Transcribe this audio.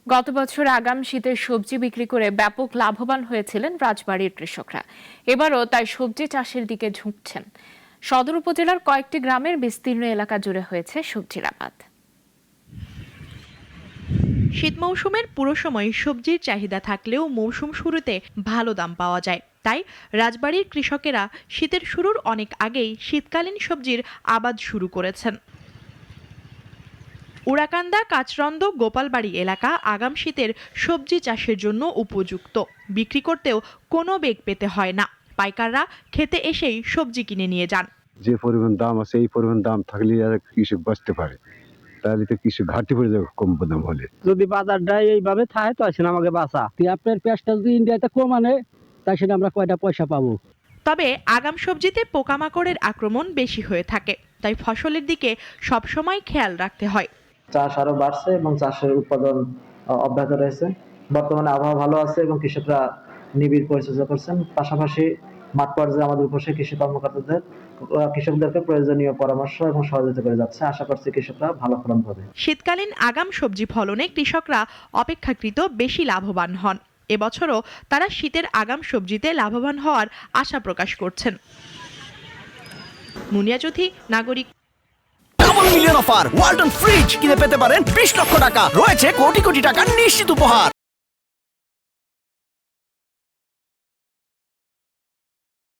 গত বছর আগাম শীতের সবজি বিক্রি করে ব্যাপক লাভবান হয়েছিলেন রাজবাড়ীর কৃষকরা। এবারও তাই সবজি চাষের দিকে ঝুঁকছেন। সদর উপজেলার কয়েকটি গ্রামের বিস্তীর্ণ এলাকা জুড়ে হয়েছে সবজির আবাদ। শীত মৌসুমের পুরো সময় সবজির চাহিদা থাকলেও মৌসুম শুরুতে ভালো দাম পাওয়া যায়। তাই রাজবাড়ীর কৃষকেরা শীতের শুরুর অনেক আগেই শীতকালীন সবজির আবাদ শুরু করেছেন। উড়াকান্দা, কাচরন্দ, গোপালবাড়ি এলাকা আগাম শীতের সবজি চাষের জন্য উপযুক্ত। বিক্রি করতেও কোনো বেগ পেতে হয় না। পাইকাররা খেতে এসেই সবজি কিনে নিয়ে যান। যে পরিমাণ দাম আছে এই পরিমাণ দাম থাকলে আর কৃষক বাঁচতে পারে, তাহলে তো কৃষক ঘাটতি পড়ে যাবে কম দাম হলে। যদি বাজারটা এইভাবে থাকে তো আসেন আমাকে বাঁচা আপনার পেঁয়াজটা যদি ইন্ডিয়াতে কম আনে তাই সেটা আমরা কয়টা পয়সা পাবো। তবে আগাম সবজিতে পোকামাকড়ের আক্রমণ বেশি হয়ে থাকে, তাই ফসলের দিকে সবসময় খেয়াল রাখতে হয়। চাষ আরো বাড়ছে এবং চাষের উৎপাদন অব্যাহত রয়েছে। বর্তমানে আবহাওয়া ভালো আছে এবং কৃষকরা নিবিড় পরিচর্যা করছেন। পাশাপাশি মাঠ পর্যায়ে আমাদের উপস্থিত কৃষি কর্মকর্তাদের কৃষকদেরকে প্রয়োজনীয় পরামর্শ এবং সহযোগিতা করে যাচ্ছে। আশা করছি কৃষকরা ভালো ফলন পাবে। শীতকালীন আগাম সবজি ফলনে কৃষকরা অপেক্ষাকৃত বেশি লাভবান হন। এবছরও তারা শীতের আগাম সবজিতে লাভবান হওয়ার আশা প্রকাশ করছেন। মুনিয়া চৌধুরী, নাগরিক। Double million offer Walton fridge কিনে পেতে পারেন 20 লক্ষ টাকা, রয়েছে কোটি কোটি টাকার নিশ্চিত উপহার।